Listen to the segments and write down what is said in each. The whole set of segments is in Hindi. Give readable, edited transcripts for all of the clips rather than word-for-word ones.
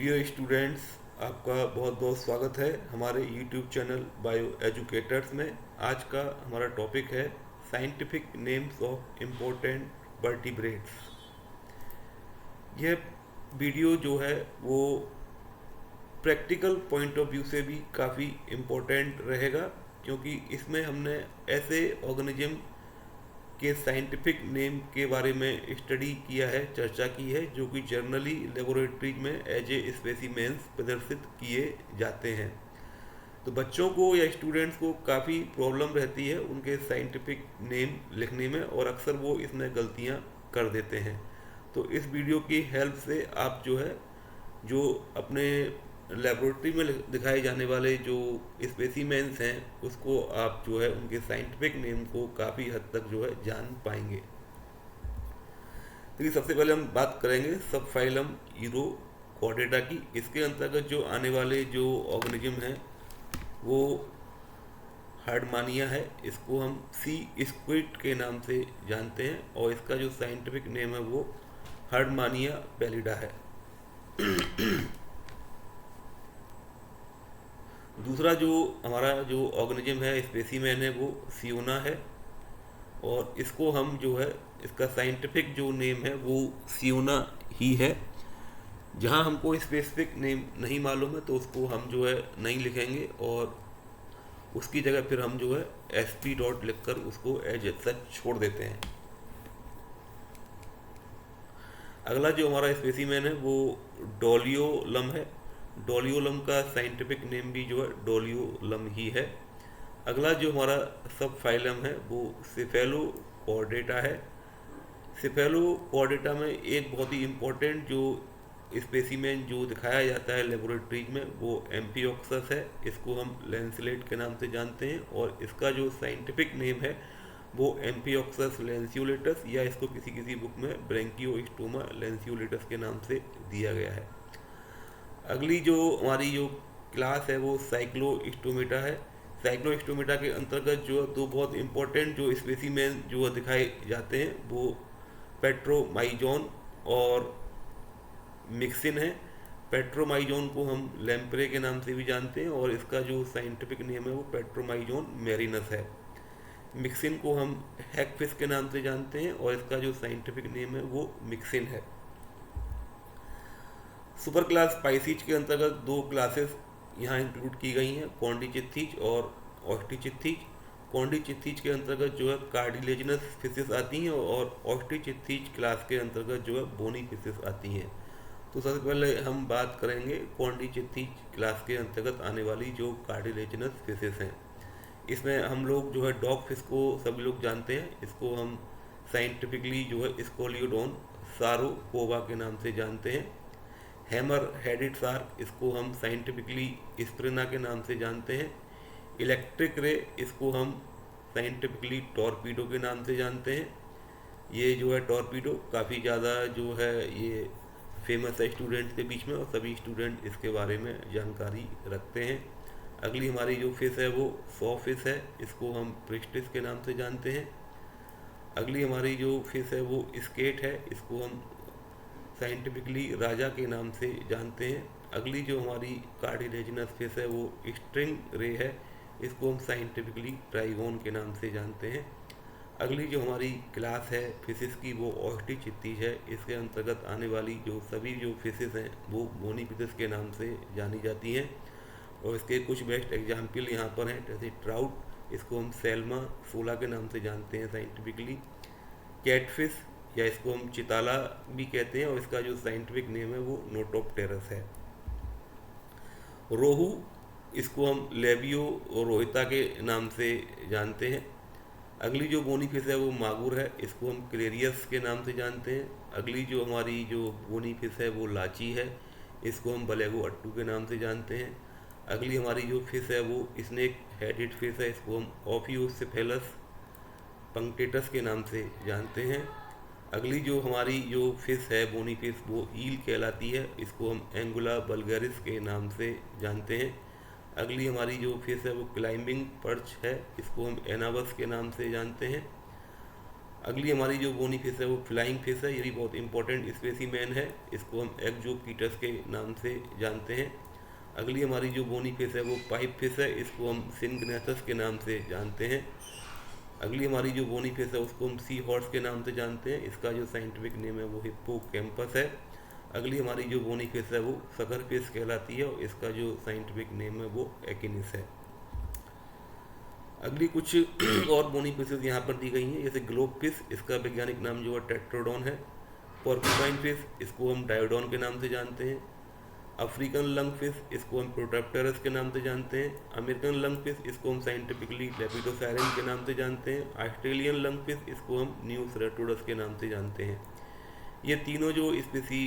डियर स्टूडेंट्स, आपका बहुत बहुत स्वागत है हमारे यूट्यूब चैनल बायो एजुकेटर्स में। आज का हमारा टॉपिक है scientific names of important vertebrates. यह वीडियो जो है वो प्रैक्टिकल पॉइंट ऑफ व्यू से भी काफ़ी इम्पोर्टेंट रहेगा, क्योंकि इसमें हमने ऐसे ऑर्गेनिज्म के साइंटिफिक नेम के बारे में स्टडी किया है, चर्चा की है, जो कि जर्नली लेबोरेटरीज में एज ए स्पेसिमेंस प्रदर्शित किए जाते हैं। तो बच्चों को या स्टूडेंट्स को काफ़ी प्रॉब्लम रहती है उनके साइंटिफिक नेम लिखने में, और अक्सर वो इसमें गलतियां कर देते हैं। तो इस वीडियो की हेल्प से आप जो है जो अपने लेबोरेटरी में दिखाए जाने वाले जो स्पेसिमेंस हैं उसको आप जो है उनके साइंटिफिक नेम को काफ़ी हद तक जो है जान पाएंगे। तो सबसे पहले हम बात करेंगे सब फाइलम यूरोकॉर्डेटा की। इसके अंतर्गत जो आने वाले जो ऑर्गेनिज्म हैं वो हार्डमानिया है। इसको हम सी स्क्विड के नाम से जानते हैं, और इसका जो साइंटिफिक नेम है वो हार्डमानिया पैलिडा है। दूसरा जो हमारा जो ऑर्गेनिज्म है, स्पेसीमेन है, वो सियोना है, और इसको हम जो है इसका साइंटिफिक जो नेम है वो सियोना ही है। जहाँ हमको स्पेसिफिक नेम नहीं मालूम है तो उसको हम जो है नहीं लिखेंगे, और उसकी जगह फिर हम जो है SP डॉट लिख कर उसको एज सच छोड़ देते हैं। अगला जो हमारा स्पेसीमेन है वो डोलियोलम है। डोलियोलम का साइंटिफिक नेम भी जो है डोलियोलम ही है। अगला जो हमारा सब फाइलम है वो सिफेलोकॉर्डेटा है। सिफेलोकॉर्डेटा में एक बहुत ही इम्पोर्टेंट जो स्पेसीमेन जो दिखाया जाता है लेबोरेटरीज में वो एम्फियोक्सस है। इसको हम लैंसलेट के नाम से जानते हैं, और इसका जो साइंटिफिक नेम है वो एम्फियोक्सस लैंसियोलेटस, या इसको किसी किसी बुक में ब्रेंकियोस्टोमा लैंसियोलेटस के नाम से दिया गया है। अगली जो हमारी जो क्लास है वो साइक्लोस्टोमेटा है। साइक्लोस्टोमेटा के अंतर्गत जो दो बहुत इम्पोर्टेंट जो स्पेसीमेन जो दिखाए जाते हैं वो पेट्रोमाइजोन और मिक्सिन है। पेट्रोमाइजोन को हम लैम्प्रे के नाम से भी जानते हैं, और इसका जो साइंटिफिक नेम है वो पेट्रोमाइजोन मेरिनस है। मिक्सिन को हम हैगफिश के नाम से जानते हैं, और इसका जो साइंटिफिक नेम है वो मिक्सिन है। सुपर क्लास स्पाइसीज के अंतर्गत दो क्लासेस यहाँ इंक्लूड की गई हैं, कॉन्डिचिथीज और ऑस्टिचिथीज। कॉन्डिचिथीज के अंतर्गत जो है कार्टिलेजिनस फिशेस आती हैं, और ऑस्टिचिथीज क्लास के अंतर्गत जो है बोनी फिशेस आती हैं। तो सबसे पहले हम बात करेंगे कॉन्डिचिथीज क्लास के अंतर्गत आने वाली जो कार्टिलेजिनस फिशेस हैं। इसमें हम लोग जो है डॉग फिश को सभी लोग जानते हैं। इसको हम साइंटिफिकली जो है स्कोलियोडोन सारोपोवा के नाम से जानते हैं। हैमर हेडेड शार्क, इसको हम साइंटिफिकली स्प्रिना के नाम से जानते हैं। इलेक्ट्रिक रे, इसको हम साइंटिफिकली टॉर्पीडो के नाम से जानते हैं। ये जो है टॉर्पीडो काफ़ी ज़्यादा जो है ये फेमस है स्टूडेंट्स के बीच में, और सभी स्टूडेंट इसके बारे में जानकारी रखते हैं। अगली हमारी जो फिश है वो सॉ फिश है। इसको हम प्रिस्टिस के नाम से जानते हैं। अगली हमारी जो फिश है वो स्केट है। इसको हम साइंटिफिकली राजा के नाम से जानते हैं। अगली जो हमारी कार्टिलेजिनस फिश है वो स्ट्रिंग रे है। इसको हम साइंटिफिकली ट्राइगोन के नाम से जानते हैं। अगली जो हमारी क्लास है फिशेस की वो ऑस्टिचिथीज है। इसके अंतर्गत आने वाली जो सभी जो फिशेस हैं वो बोनी फिशेस के नाम से जानी जाती हैं, और इसके कुछ बेस्ट एग्जाम्पल यहाँ पर हैं, जैसे ट्राउट, इसको हम सेल्मा सोला के नाम से जानते हैं साइंटिफिकली। कैटफिश, या इसको हम चिताला भी कहते हैं, और इसका जो साइंटिफिक नेम है वो नोटोप्टेरस है। रोहू, इसको हम लेबियो रोहिता के नाम से जानते हैं। अगली जो बोनी फिश है वो मागुर है। इसको हम क्लेरियस के नाम से जानते हैं। अगली जो हमारी जो बोनी फिश है वो लाची है। इसको हम बलेगो अट्टू के नाम से जानते हैं। अगली हमारी जो फिश है वो स्नेक हेडेड फिश है। इसको हम ऑफियोसेफेलस पंक्टेटस के नाम से जानते हैं। अगली जो हमारी जो फिश है बोनी फिश वो ईल कहलाती है। इसको हम एंगुला बल्गरिस के नाम से जानते हैं। अगली हमारी जो फिश है वो क्लाइंबिंग पर्च है। इसको हम एनाबस के नाम से जानते हैं। अगली हमारी जो बोनी फिश है वो फ्लाइंग फिश है, ये भी बहुत इंपॉर्टेंट स्पेसीमेन है, इसको हम एक्जोपीटस के नाम से जानते हैं। अगली हमारी जो बोनी फिश है वो पाइप फिश है, इसको हम सिंगनेथस के नाम से जानते हैं। अगली हमारी जो बोनी फिश है उसको हम सी हॉर्स के नाम से जानते हैं, इसका जो साइंटिफिक नेम है वो हिप्पोकैम्पस है। अगली हमारी जो बोनी फिश है वो सगर फिश कहलाती है और इसका जो साइंटिफिक नेम है वो एकिनिस है। अगली कुछ और बोनी फिशेज यहाँ पर दी गई हैं, जैसे ग्लोब फिश, इसका वैज्ञानिक नाम जो है टेट्रोडॉन है। पोर्क्यूपाइन फिश, इसको हम डायोडॉन के नाम से जानते हैं। अफ्रीकन लंग फिश, इसको हम प्रोटैप्टेरस के नाम से जानते हैं। अमेरिकन लंग फिश, इसको हम साइंटिफिकली लेपिडोसाइरन के नाम से जानते हैं। ऑस्ट्रेलियन लंग फिश, इसको हम न्यूसेरेटोडस के नाम से जानते हैं। ये तीनों जो स्पेसी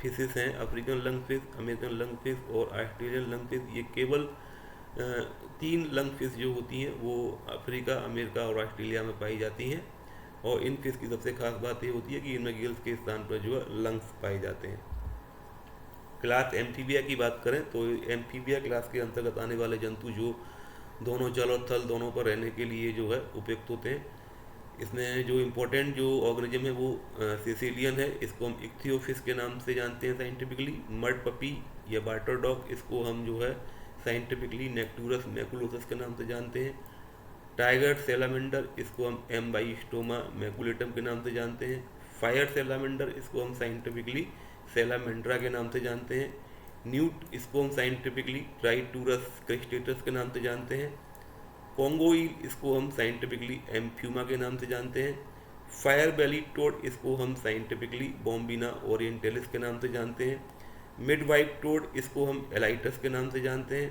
फिशेस हैं, African lung fish, American lung fish और ऑस्ट्रेलियन लंग फिश, ये केवल तीन लंग फिश जो होती हैं वो अफ्रीका, अमेरिका और ऑस्ट्रेलिया में पाई जाती हैं। और इन फिश की सबसे खास बात ये होती है कि इनमें गिल्स के स्थान पर जो है लंग्स पाए जाते हैं। क्लास एम्फीबिया की बात करें तो एम्फीबिया क्लास के अंतर्गत आने वाले जंतु जो दोनों जल और थल दोनों पर रहने के लिए जो है उपयुक्त होते हैं। इसमें जो इम्पोर्टेंट जो ऑर्गेनिज्म है वो सिसिलियन है, इसको हम इक्थियोफिश के नाम से जानते हैं साइंटिफिकली। मड पपी या वाटर डॉग, इसको हम जो है साइंटिफिकली नेक्टूरस मैकुलोसस के नाम से जानते हैं। टाइगर सेलामेंडर, इसको हम एम्बाइस्टोमा मैकुलेटम के नाम से जानते हैं। फायर सेलामेंडर, इसको हम साइंटिफिकली सेलामेंड्रा के नाम से जानते हैं। न्यूट, इसको हम साइंटिफिकली ट्राइटूरस क्रिस्टेटस के नाम से जानते हैं। कोंगोईल, इसको हम साइंटिफिकली एम्फ्यूमा के नाम से जानते हैं। फायर बेली टोड, इसको हम साइंटिफिकली बॉम्बिना ओरिएंटलिस के नाम से जानते हैं। मिडवाइफ टोड, इसको हम एलाइटस के नाम से जानते हैं।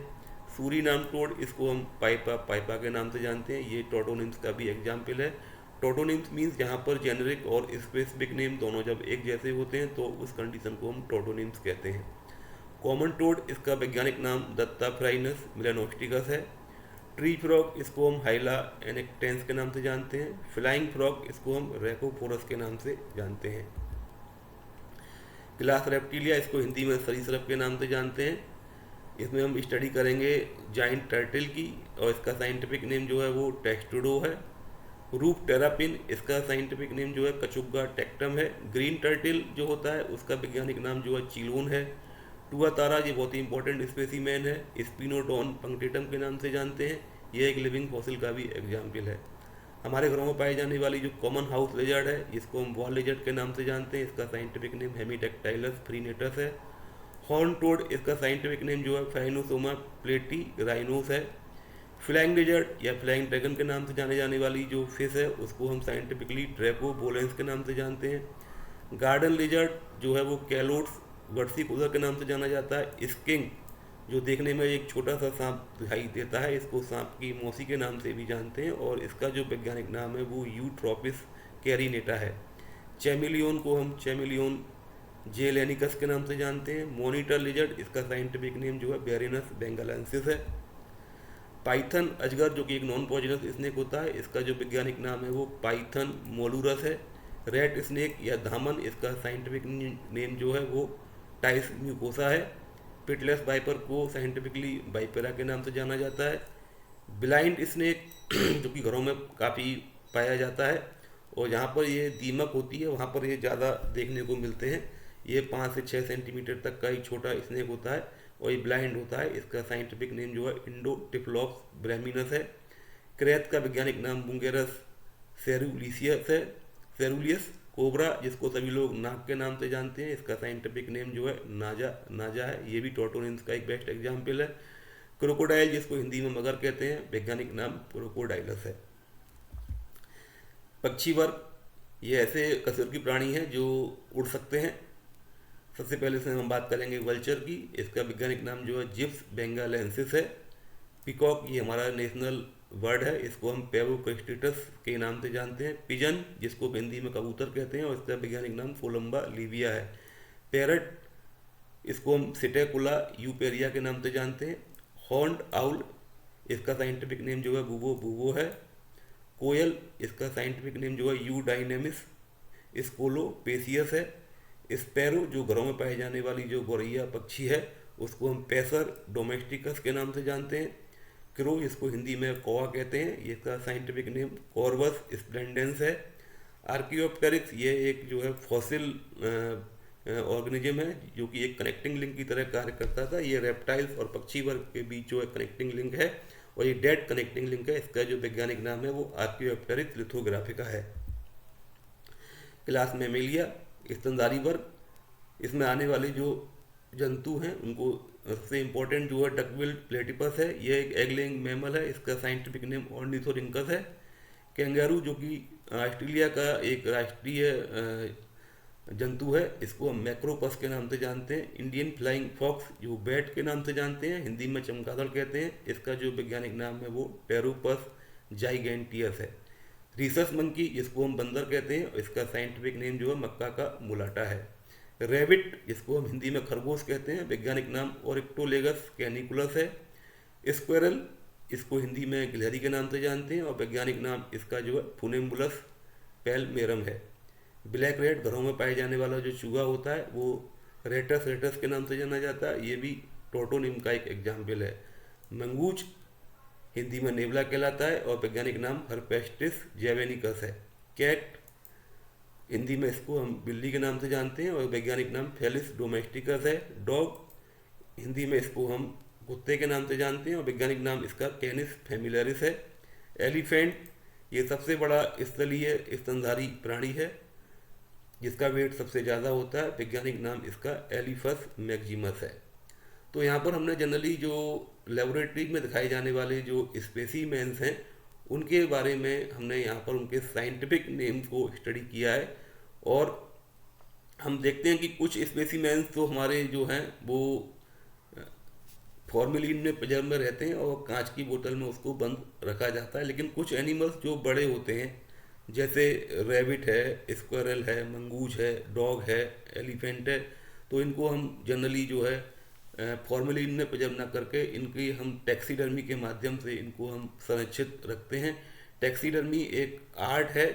सूरीनाम टोड, इसको हम पाइपा पाइपा के नाम से जानते हैं। ये टोटोनिम्स का भी एग्जाम्पल है। टोटोनिम्स मीन्स जहाँ पर जेनरिक और स्पेसिफिक नेम दोनों जब एक जैसे होते हैं तो उस कंडीशन को हम टोटोनिम्स कहते हैं। कॉमन टोड, इसका वैज्ञानिक नाम दत्ताफ्राइनस मिलेनोस्टिकस है। ट्री फ्रॉग, इसको हम हाइला एनेक्टेंस के नाम से जानते हैं। फ्लाइंग फ्रॉग, इसको हम रेकोफोरस के नाम से जानते हैं। क्लास रेप्टिलिया, इसको हिंदी में सरीसृप के नाम से जानते हैं। इसमें हम स्टडी करेंगे जाइंट टर्टल की और इसका साइंटिफिक नेम जो है वो टेक्स्टोडो है। रूप टेरापिन, इसका साइंटिफिक नेम जो है कचुग्गा टेक्टम है। ग्रीन टर्टल जो होता है उसका वैज्ञानिक नाम जो है चिलोन है। टुआ तारा, ये बहुत ही इंपॉर्टेंट स्पेसीमेन है, स्पिनोडोन पंक्टेटम के नाम से जानते हैं। ये एक लिविंग फॉसिल का भी एग्जाम्पल है। हमारे घरों में पाई जाने वाली जो कॉमन हाउस लेजर्ड है, इसको हम वॉल लेजर्ड के नाम से जानते हैं। इसका साइंटिफिक नेम हेमीडेक्टाइलस फ्रीनेटस है। हॉर्न टोड, इसका साइंटिफिक नेम जो है फाइनोसोमा प्लेटी राइनोस है। फ्लाइंग लेजर्ड या फ्लाइंग ड्रैगन के नाम से जाने जाने वाली जो फिश है उसको हम साइंटिफिकली ड्रैको बोलेंस के नाम से जानते हैं। गार्डन लेजर्ड जो है वो कैलोट्स वर्सिकोसा के नाम से जाना जाता है। स्किंग, जो देखने में एक छोटा सा सांप दिखाई देता है, इसको सांप की मौसी के नाम से भी जानते हैं और इसका जो वैज्ञानिक नाम है वो यूट्रोपिस कैरिनेटा है। चैमिलियन को हम चैमिलियन जेलेनिकस के नाम से जानते हैं। मोनिटर लिजर्ड, इसका साइंटिफिक नेम जो है बेरिनस बेंगालेंसिस है। पाइथन अजगर, जो कि एक नॉन पॉइजनस स्नेक होता है, इसका जो वैज्ञानिक नाम है वो पाइथन मोलुरस है। रेड स्नेक या धामन, इसका साइंटिफिक नेम जो है वो टाइस म्यूकोसा है। पिटलेस वाइपर को साइंटिफिकली वाइपेरा के नाम से जाना जाता है। ब्लाइंड स्नेक जो कि घरों में काफ़ी पाया जाता है और जहाँ पर ये दीमक होती है वहाँ पर ये ज़्यादा देखने को मिलते हैं। ये 5 से 6 सेंटीमीटर तक का ही छोटा स्नेक होता है और ये ब्लाइंड होता है। इसका साइंटिफिक नेम जो है इंडोटिफ्लॉप्स ब्राह्मिनस है। क्रेत का वैज्ञानिक नाम बुंगेरस सेरुलिसियस है। सेरुलियस कोबरा, जिसको सभी लोग नाग के नाम से जानते हैं, इसका साइंटिफिक नेम जो है नाजा नाजा है। ये भी टोटोनिम्स का एक बेस्ट एग्जाम्पल है। क्रोकोडाइल, जिसको हिंदी में मगर कहते हैं, वैज्ञानिक नाम क्रोकोडाइलस है। पक्षी वर्ग, ये ऐसे कशेरुकी प्राणी हैं जो उड़ सकते हैं। सबसे पहले से हम बात करेंगे वल्चर की, इसका वैज्ञानिक नाम जो है जिप्स बेंगालेंसिस है। पिकॉक, ये हमारा नेशनल बर्ड है, इसको हम पेवोक्रिस्टिटस के नाम से जानते हैं। पिजन, जिसको हिंदी में कबूतर कहते हैं और इसका वैज्ञानिक नाम कोलम्बा लिविया है। पैरट, इसको हम सिटेकुला यूपेरिया के नाम से जानते हैं। हॉर्न्ड आउल, इसका साइंटिफिक नेम जो है बुबो बुबो है। कोयल, इसका साइंटिफिक नेम जो है यू डायनेमिस स्कोलोपेसियस है। स्पैरो, जो घरों में पाई जाने वाली जो गौरैया पक्षी है उसको हम पैसर डोमेस्टिकस के नाम से जानते हैं। क्रो, इसको हिंदी में कौवा कहते हैं, इसका साइंटिफिक नेम कॉर्वस स्प्लेंडेंस है। आर्कियोप्टेरिक्स ये एक जो है फॉसिल ऑर्गेनिज्म है जो कि एक कनेक्टिंग लिंक की तरह कार्य करता था। ये रेप्टाइल्स और पक्षी वर्ग के बीच जो है कनेक्टिंग लिंक है, और ये डेड कनेक्टिंग लिंक है। इसका जो वैज्ञानिक नाम है वो आर्कियोप्टेरिक्स लिथोग्राफिका है। क्लास मेमेलिया, स्तनधारी वर्ग, इसमें आने वाले जो जंतु हैं उनको सबसे इम्पोर्टेंट जो है डकबिल प्लेटिपस है। ये एक एग लेइंग मैमल है, इसका साइंटिफिक नेम ऑर्निथोरिंकस है। कैंगारू जो कि ऑस्ट्रेलिया का एक राष्ट्रीय जंतु है, इसको हम मैक्रोपस के नाम से जानते हैं। इंडियन फ्लाइंग फॉक्स जो बैट के नाम से जानते हैं, हिंदी में चमगादड़ कहते हैं, इसका जो वैज्ञानिक नाम है वो टेरोपस जाइगेंटियस है। रीसस मंकी जिसको हम बंदर कहते हैं, इसका साइंटिफिक नेम जो है मक्का का मुलाटा है। रेबिट जिसको हम हिंदी में खरगोश कहते हैं, वैज्ञानिक नाम ओरिक्टोलेगस कैनिकुलस है। स्क्वेरल इसको हिंदी में गिलहरी के नाम से जानते हैं, और वैज्ञानिक नाम इसका जो है फुनिम्बुलस पैल्मेरम है। ब्लैक रेट घरों में पाए जाने वाला जो चूहा होता है वो रेटस रेटस के नाम से जाना जाता है, ये भी टोटोनिम का एक एग्जाम्पल है। मंगूज हिंदी में नेवला कहलाता है, और वैज्ञानिक नाम हर्पेस्टिस जैवेनिकस है। कैट हिंदी में इसको हम बिल्ली के नाम से जानते हैं, और वैज्ञानिक नाम फेलिस डोमेस्टिकस है। डॉग हिंदी में इसको हम कुत्ते के नाम से जानते हैं, और वैज्ञानिक नाम इसका कैनिस फेमिलियरिस है। एलिफेंट ये सबसे बड़ा स्थलीय स्तनधारी प्राणी है जिसका वेट सबसे ज़्यादा होता है, वैज्ञानिक नाम इसका एलिफस मैक्सिमस है। तो यहाँ पर हमने जनरली जो लेबोरेटरी में दिखाए जाने वाले जो स्पेसीमेंस हैं उनके बारे में हमने यहाँ पर उनके साइंटिफिक नेम को स्टडी किया है, और हम देखते हैं कि कुछ स्पेसीमेंस तो हमारे जो हैं वो फॉर्मेलिन में प्रिजर्व में रहते हैं और कांच की बोतल में उसको बंद रखा जाता है, लेकिन कुछ एनिमल्स जो बड़े होते हैं जैसे रैबिट है, स्क्वायरल है, मंगूज है, डॉग है, एलिफेंट है, तो इनको हम जनरली जो है फॉर्मेलिन में प्रिजर्व ना करके इनकी हम टैक्सीडर्मी के माध्यम से इनको हम संरक्षित रखते हैं। टैक्सीडर्मी एक आर्ट है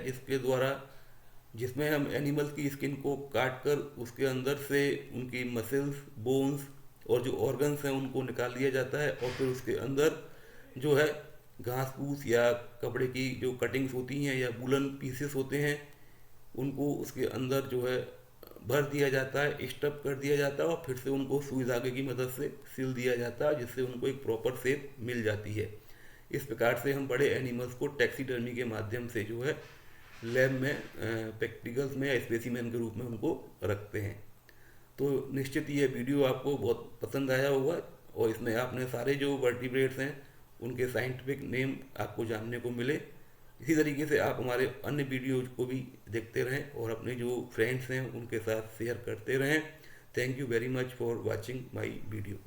जिसमें हम एनिमल्स की स्किन को काट कर उसके अंदर से उनकी मसल्स, बोन्स और जो ऑर्गन्स हैं उनको निकाल लिया जाता है, और फिर उसके अंदर जो है घास फूस या कपड़े की जो कटिंग्स होती हैं या वुलन पीसेस होते हैं उनको उसके अंदर जो है भर दिया जाता है, स्टफ कर दिया जाता है, और फिर से उनको सुई धागे की मदद से सिल दिया जाता है, जिससे उनको एक प्रॉपर शेप मिल जाती है। इस प्रकार से हम बड़े एनिमल्स को टैक्सीडर्मी के माध्यम से जो है लैब में प्रैक्टिकल्स में या स्पेसीमेन के रूप में उनको रखते हैं। तो निश्चित ये वीडियो आपको बहुत पसंद आया होगा, और इसमें आपने सारे जो वर्टिब्रेट्स हैं उनके साइंटिफिक नेम आपको जानने को मिले। इसी तरीके से आप हमारे अन्य वीडियोज को भी देखते रहें और अपने जो फ्रेंड्स हैं उनके साथ शेयर करते रहें। Thank you very much for watching my video.